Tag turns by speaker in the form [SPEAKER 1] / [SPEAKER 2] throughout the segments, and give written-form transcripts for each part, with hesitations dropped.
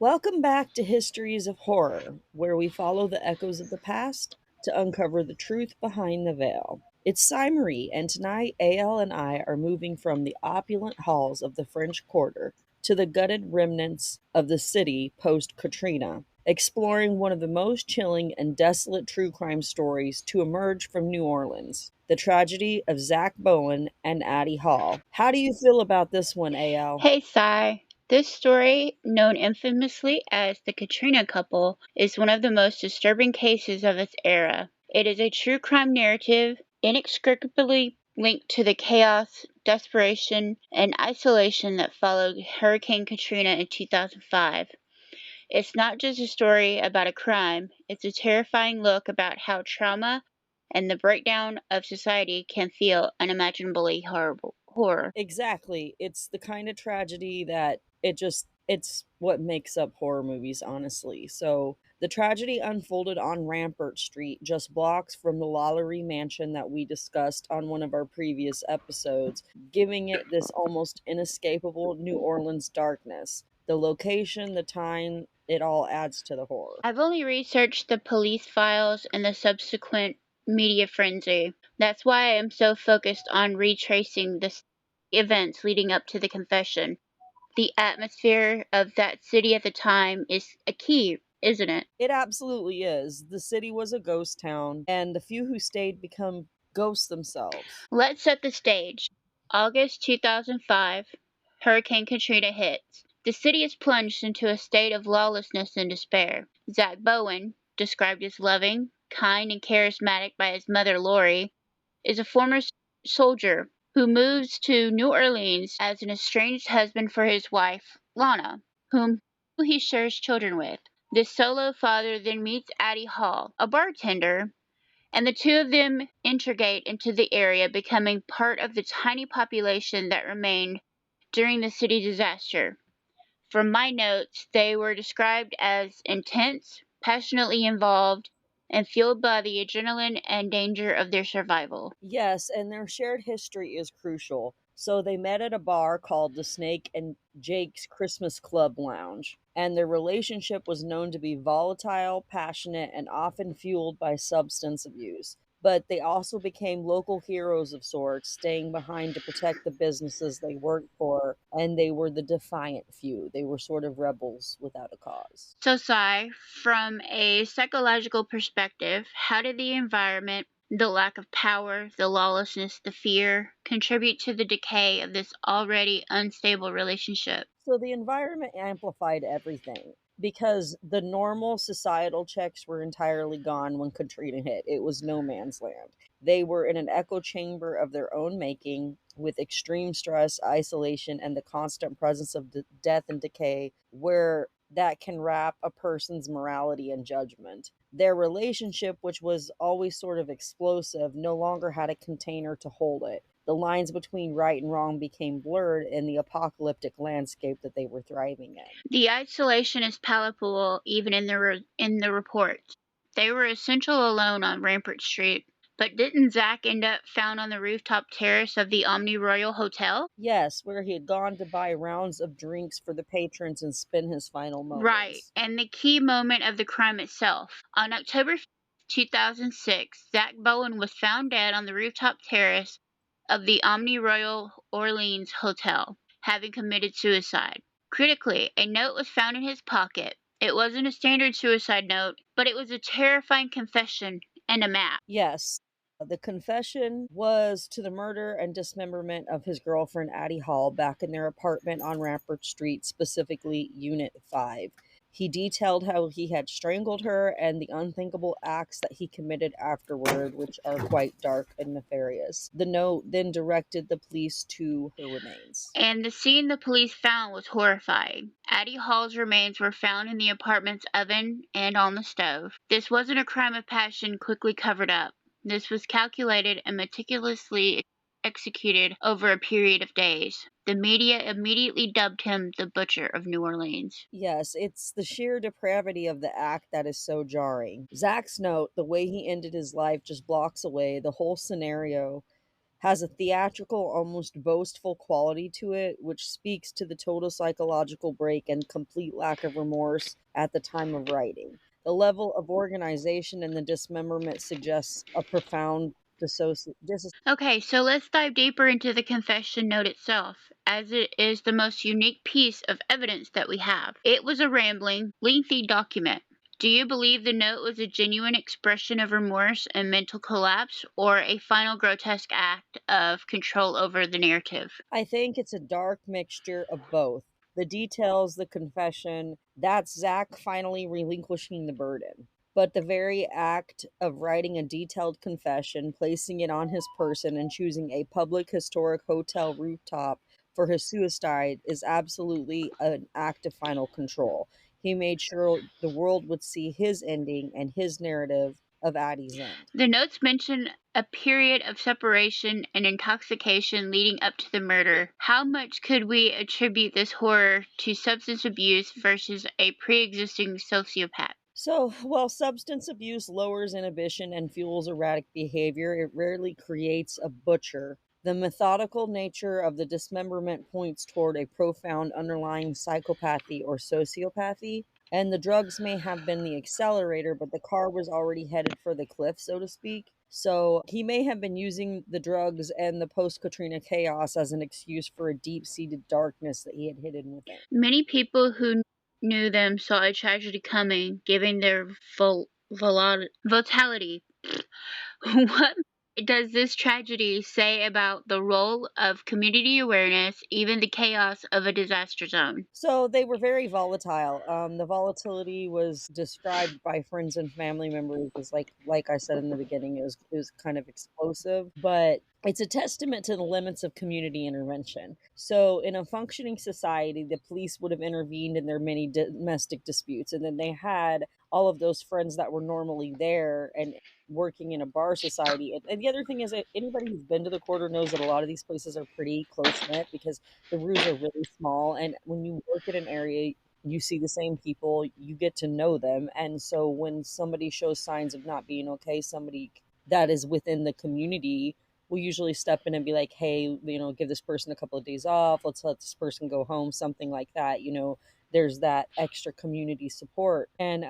[SPEAKER 1] Welcome back to Histories of Horror, where we follow the echoes of the past to uncover the truth behind the veil. It's Marie, and tonight AL and I are moving from the opulent halls of the French Quarter to the gutted remnants of the city post Katrina, exploring one of the most chilling and desolate true crime stories to emerge from New Orleans, the tragedy of Zack Bowen and Addie Hall. How do you feel about this one, AL?
[SPEAKER 2] Hey, Sai. This story, known infamously as the Katrina Couple, is one of the most disturbing cases of its era. It is a true crime narrative inextricably linked to the chaos, desperation, and isolation that followed Hurricane Katrina in 2005. It's not just a story about a crime, it's a terrifying look about how trauma and the breakdown of society can feel unimaginably horror.
[SPEAKER 1] Exactly. It's the kind of tragedy that it's what makes up horror movies, honestly. So the tragedy unfolded on Rampart Street, just blocks from the Lalaurie mansion that we discussed on one of our previous episodes, giving it this almost inescapable New Orleans darkness. The location, the time, it all adds to the horror.
[SPEAKER 2] I've only researched the police files and the subsequent media frenzy. That's why I am so focused on retracing the events leading up to the confession. The atmosphere of that city at the time is a key, isn't it?
[SPEAKER 1] It absolutely is. The city was a ghost town, and the few who stayed become ghosts themselves.
[SPEAKER 2] Let's set the stage. August 2005, Hurricane Katrina hits. The city is plunged into a state of lawlessness and despair. Zack Bowen, described as loving, kind, and charismatic by his mother Lori, is a former soldier who moves to New Orleans as an estranged husband for his wife, Lana, whom he shares children with. This solo father then meets Addie Hall, a bartender, and the two of them integrate into the area, becoming part of the tiny population that remained during the city disaster. From my notes, they were described as intense, passionately involved, and fueled by the adrenaline and danger of their survival.
[SPEAKER 1] Yes, and their shared history is crucial. So they met at a bar called the Snake and Jake's Christmas Club Lounge, and their relationship was known to be volatile, passionate, and often fueled by substance abuse. But they also became local heroes of sorts, staying behind to protect the businesses they worked for, and they were the defiant few. They were sort of rebels without a cause.
[SPEAKER 2] So, Sai, from a psychological perspective, how did the environment, the lack of power, the lawlessness, the fear contribute to the decay of this already unstable relationship?
[SPEAKER 1] So the environment amplified everything because the normal societal checks were entirely gone when Katrina hit. It was no man's land. They were in an echo chamber of their own making with extreme stress, isolation, and the constant presence of death and decay, where that can wrap a person's morality and judgment. Their relationship, which was always sort of explosive, no longer had a container to hold it. The lines between right and wrong became blurred in the apocalyptic landscape that they were thriving in.
[SPEAKER 2] The isolation is palpable even in the reports. They were essential alone on Rampart Street. But didn't Zack end up found on the rooftop terrace of the Omni Royal Hotel?
[SPEAKER 1] Yes, where he had gone to buy rounds of drinks for the patrons and spend his final
[SPEAKER 2] Right,
[SPEAKER 1] moments.
[SPEAKER 2] and the key moment of the crime itself. On October 2006, Zack Bowen was found dead on the rooftop terrace of the Omni Royal Orleans Hotel, having committed suicide. Critically, a note was found in his pocket. It wasn't a standard suicide note, but it was a terrifying confession and a map.
[SPEAKER 1] Yes, the confession was to the murder and dismemberment of his girlfriend Addie Hall back in their apartment on Rampart Street, specifically Unit 5. He detailed how he had strangled her and the unthinkable acts that he committed afterward, which are quite dark and nefarious. The note then directed the police to her remains.
[SPEAKER 2] And the scene the police found was horrifying. Addie Hall's remains were found in the apartment's oven and on the stove. This wasn't a crime of passion quickly covered up. This was calculated and meticulously executed over a period of days. The media immediately dubbed him the Butcher of New Orleans.
[SPEAKER 1] Yes, it's the sheer depravity of the act that is so jarring. Zach's note, the way he ended his life just blocks away the whole scenario, has a theatrical, almost boastful quality to it, which speaks to the total psychological break and complete lack of remorse at the time of writing. The level of organization in the dismemberment suggests a profound
[SPEAKER 2] Okay, so let's dive deeper into the confession note itself, as it is the most unique piece of evidence that we have. It was a rambling, lengthy document. Do you believe the note was a genuine expression of remorse and mental collapse, or a final grotesque act of control over the narrative?
[SPEAKER 1] I think it's a dark mixture of both. The details, the confession, that's Zach finally relinquishing the burden. But the very act of writing a detailed confession, placing it on his person, and choosing a public historic hotel rooftop for his suicide is absolutely an act of final control. He made sure the world would see his ending and his narrative of Addie's end.
[SPEAKER 2] The notes mention a period of separation and intoxication leading up to the murder. How much could we attribute this horror to substance abuse versus a pre existing sociopath?
[SPEAKER 1] So, while substance abuse lowers inhibition and fuels erratic behavior, it rarely creates a butcher. The methodical nature of the dismemberment points toward a profound underlying psychopathy or sociopathy, and the drugs may have been the accelerator, but the car was already headed for the cliff, so to speak. So, he may have been using the drugs and the post Katrina chaos as an excuse for a deep seated darkness that he had hidden within.
[SPEAKER 2] Many people who knew them saw a tragedy coming, giving their vitality. What does this tragedy say about the role of community awareness, even the chaos of a disaster zone?
[SPEAKER 1] So they were very volatile. The volatility was described by friends and family members as like I said in the beginning, it was kind of explosive, but it's a testament to the limits of community intervention. So in a functioning society, the police would have intervened in their many domestic disputes, and then they had all of those friends that were normally there and working in a bar society. And the other thing is that anybody who's been to the quarter knows that a lot of these places are pretty close knit because the rooms are really small, and when you work in an area, you see the same people, you get to know them, and so when somebody shows signs of not being okay, somebody that is within the community will usually step in and be like, hey, give this person a couple of days off, let's let this person go home, something like that. There's that extra community support. And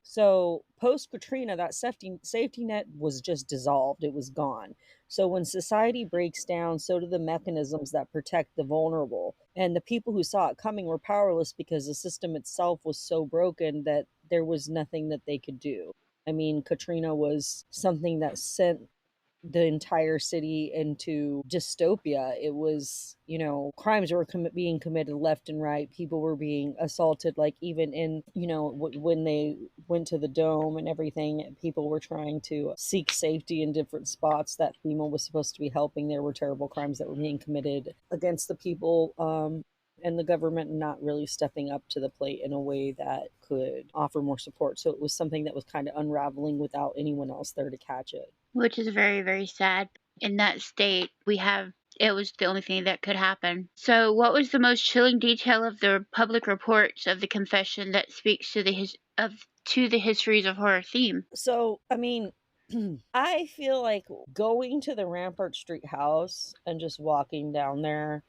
[SPEAKER 1] so post Katrina, that safety net was just dissolved. It was gone. So when society breaks down, so do the mechanisms that protect the vulnerable. And the people who saw it coming were powerless because the system itself was so broken that there was nothing that they could do. I mean, Katrina was something that sent the entire city into dystopia. It was, crimes were being committed left and right. People were being assaulted, like even in, when they went to the dome and everything, people were trying to seek safety in different spots that FEMA was supposed to be helping. There were terrible crimes that were being committed against the people. And the government not really stepping up to the plate in a way that could offer more support. So it was something that was kind of unraveling without anyone else there to catch it.
[SPEAKER 2] Which is very, very sad. In that state, it was the only thing that could happen. So, what was the most chilling detail of the public reports of the confession that speaks to the histories of horror theme?
[SPEAKER 1] So, I mean, I feel like going to the Rampart Street house and just walking down there,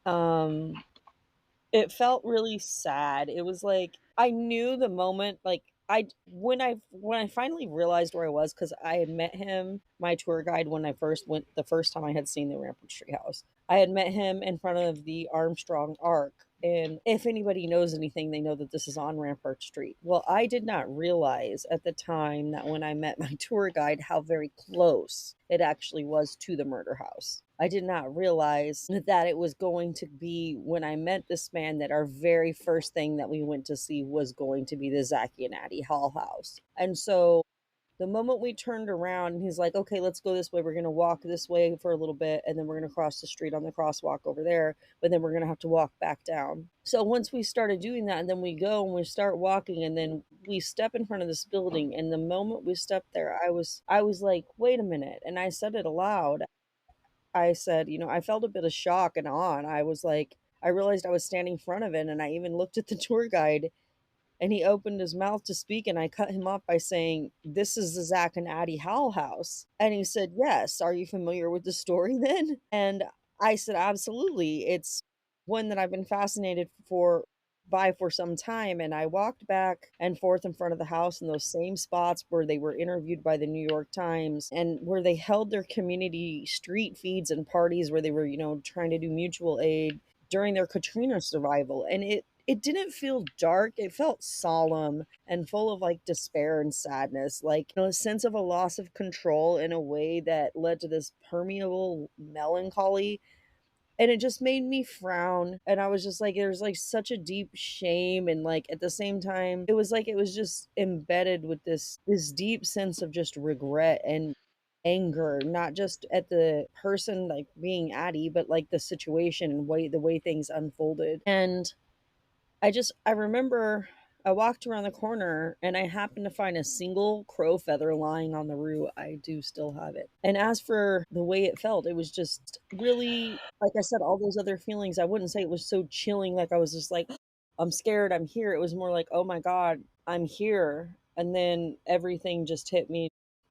[SPEAKER 1] um, it felt really sad. It was like I knew the moment, like when I finally realized where I was, because I had met him, my tour guide, when I first went the first time I had seen the Rampart Street house. I had met him in front of the Armstrong Arc. And if anybody knows anything, they know that this is on Rampart Street. Well, I did not realize at the time that when I met my tour guide how very close it actually was to the murder house. I did not realize that it was going to be when I met this man that our very first thing that we went to see was going to be the Zachy and Addie Hall house. And so the moment we turned around and he's like, okay, let's go this way. We're going to walk this way for a little bit. And then we're going to cross the street on the crosswalk over there. But then we're going to have to walk back down. So once we started doing that, and then we go and we start walking, and then we step in front of this building. And the moment we stepped there, I was like, wait a minute. And I said it aloud. I said, I felt a bit of shock and awe. And I was like, I realized I was standing in front of it. And I even looked at the tour guide And he opened his mouth to speak, and I cut him off by saying, "This is the Zack and Addie Howell house." And he said, "Yes. Are you familiar with the story then?" And I said, "Absolutely. It's one that I've been fascinated for some time." And I walked back and forth in front of the house in those same spots where they were interviewed by the New York Times and where they held their community street feeds and parties where they were, trying to do mutual aid during their Katrina survival. And it didn't feel dark. It felt solemn and full of like despair and sadness, like a sense of a loss of control in a way that led to this permeable melancholy. And it just made me frown, and I was just like, there's like such a deep shame, and like at the same time it was like it was just embedded with this deep sense of just regret and anger, not just at the person like being Addie, but like the situation and the way things unfolded. And I remember I walked around the corner and I happened to find a single crow feather lying on the roof. I do still have it. And as for the way it felt, it was just really, like I said, all those other feelings. I wouldn't say it was so chilling, like I was just like, I'm scared, I'm here. It was more like, oh my God, I'm here. And then everything just hit me.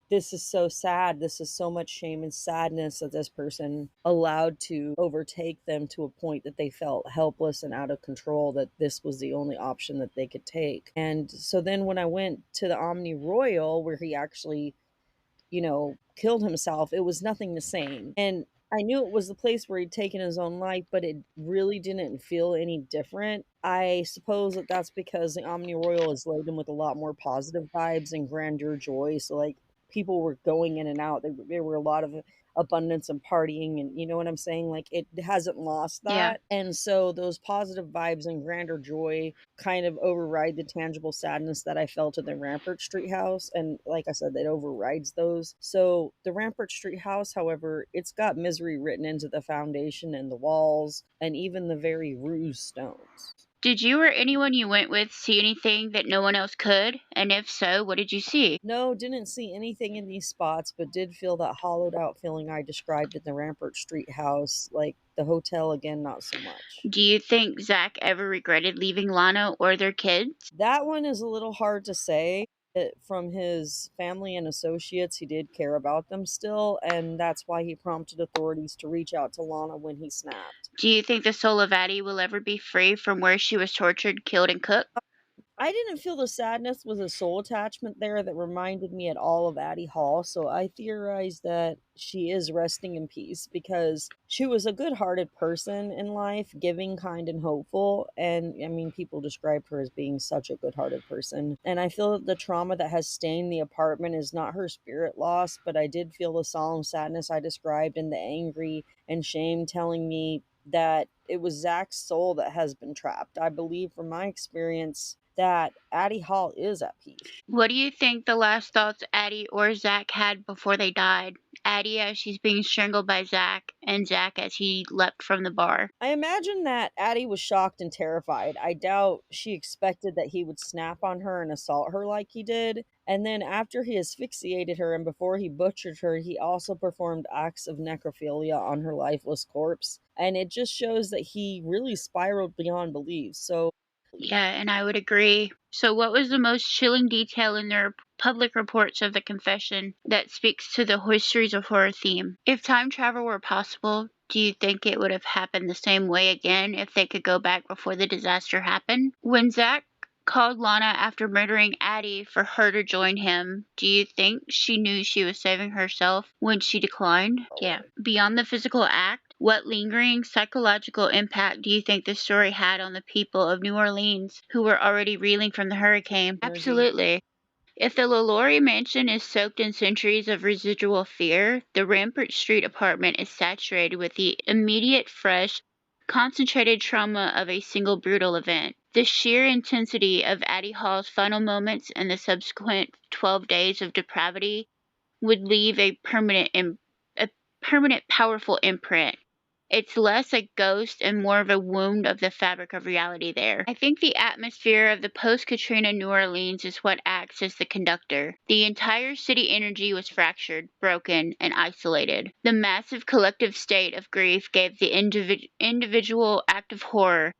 [SPEAKER 1] This is so sad. This is so much shame and sadness that this person allowed to overtake them to a point that they felt helpless and out of control, that this was the only option that they could take. And so then when I went to the Omni Royal, where he actually killed himself, it was nothing the same. And I knew it was the place where he'd taken his own life, but it really didn't feel any different. I suppose that that's because the Omni Royal is laden with a lot more positive vibes and grandeur joy. So, like, people were going in and out. There were a lot of abundance and partying, and you know what I'm saying? Like, it hasn't lost
[SPEAKER 2] Yeah.
[SPEAKER 1] that. And so, those positive vibes and grandeur joy kind of override the tangible sadness that I felt in the Rampart Street house. And like I said, it overrides those. So the Rampart Street house, however, it's got misery written into the foundation and the walls and even the very ruse stones.
[SPEAKER 2] Did you or anyone you went with see anything that no one else could? And if so, what did you see?
[SPEAKER 1] No, didn't see anything in these spots, but did feel that hollowed out feeling I described in the Rampart Street house. Like the hotel, again, not so much.
[SPEAKER 2] Do you think Zach ever regretted leaving Lana or their kids?
[SPEAKER 1] That one is a little hard to say. From his family and associates, he did care about them still, and that's why he prompted authorities to reach out to Lana when he snapped.
[SPEAKER 2] Do you think the soul of Addie will ever be free from where she was tortured, killed, and cooked?
[SPEAKER 1] I didn't feel the sadness with a soul attachment there that reminded me at all of Addie Hall, so I theorized that she is resting in peace because she was a good-hearted person in life, giving, kind, and hopeful. And I mean, people described her as being such a good-hearted person. And I feel that the trauma that has stained the apartment is not her spirit loss, but I did feel the solemn sadness I described and the angry and shame telling me that it was Zach's soul that has been trapped. I believe from my experience that Addie Hall is at peace.
[SPEAKER 2] What do you think the last thoughts Addie or Zach had before they died? Addie as she's being strangled by Zach, and Zach as he leapt from the bar.
[SPEAKER 1] I imagine that Addie was shocked and terrified. I doubt she expected that he would snap on her and assault her like he did. And then after he asphyxiated her and before he butchered her, he also performed acts of necrophilia on her lifeless corpse. And it just shows that he really spiraled beyond belief. So
[SPEAKER 2] Yeah, and I would agree. So, what was the most chilling detail in their public reports of the confession that speaks to the Histories of Horror theme? If time travel were possible, do you think it would have happened the same way again if they could go back before the disaster happened? When Zach called Lana after murdering Addie for her to join him, do you think she knew she was saving herself when she declined? Yeah. Beyond the physical act, what lingering psychological impact do you think this story had on the people of New Orleans who were already reeling from the hurricane? Absolutely. If the LaLaurie mansion is soaked in centuries of residual fear, the Rampart Street apartment is saturated with the immediate, fresh, concentrated trauma of a single brutal event. The sheer intensity of Addie Hall's final moments and the subsequent 12 days of depravity would leave a permanent powerful imprint. It's less a ghost and more of a wound of the fabric of reality there. I think the atmosphere of the post-Katrina New Orleans is what acts as the conductor. The entire city energy was fractured, broken, and isolated. The massive collective state of grief gave the individual act of horror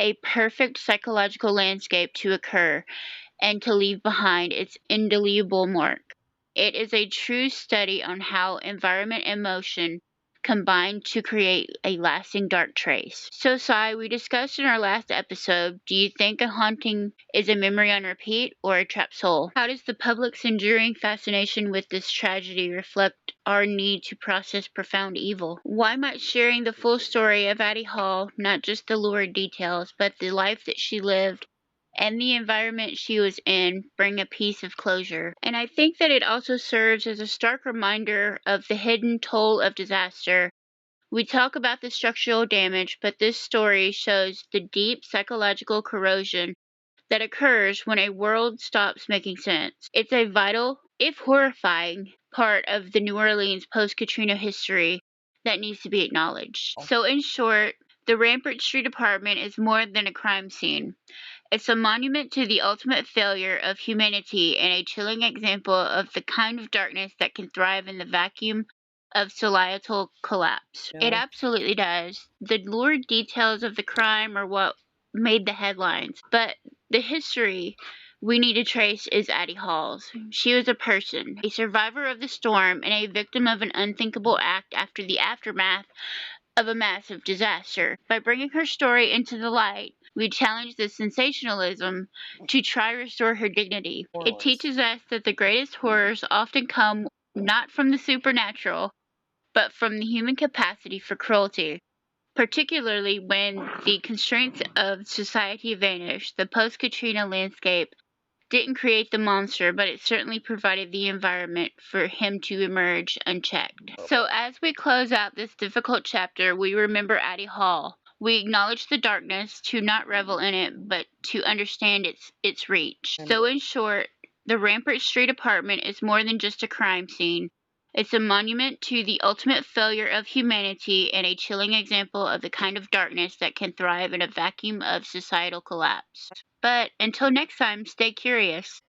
[SPEAKER 2] a perfect psychological landscape to occur and to leave behind its indelible mark. It is a true study on how environment and motion combine to create a lasting dark trace. So, Sai, we discussed in our last episode, do you think a haunting is a memory on repeat or a trapped soul? How does the public's enduring fascination with this tragedy reflect our need to process profound evil? Why might sharing the full story of Addie Hall, not just the lurid details, but the life that she lived and the environment she was in, bring a piece of closure? And I think that it also serves as a stark reminder of the hidden toll of disaster. We talk about the structural damage, but this story shows the deep psychological corrosion that occurs when a world stops making sense. It's a vital, if horrifying, part of the New Orleans post-Katrina history that needs to be acknowledged. So in short, the Rampart Street apartment is more than a crime scene. It's a monument to the ultimate failure of humanity and a chilling example of the kind of darkness that can thrive in the vacuum of societal collapse. It absolutely does. The lurid details of the crime are what made the headlines, but the history we need to trace is Addie Hall's. She was a person, a survivor of the storm, and a victim of an unthinkable act after the aftermath of a massive disaster. By bringing her story into the light, we challenge the sensationalism to try restore her dignity. It teaches us that the greatest horrors often come not from the supernatural, but from the human capacity for cruelty. Particularly when the constraints of society vanish, the post-Katrina landscape didn't create the monster, but it certainly provided the environment for him to emerge unchecked. So as we close out this difficult chapter, we remember Addie Hall. We acknowledge the darkness, to not revel in it, but to understand its reach. So in short, the Rampart Street apartment is more than just a crime scene. It's a monument to the ultimate failure of humanity and a chilling example of the kind of darkness that can thrive in a vacuum of societal collapse. But until next time, stay curious.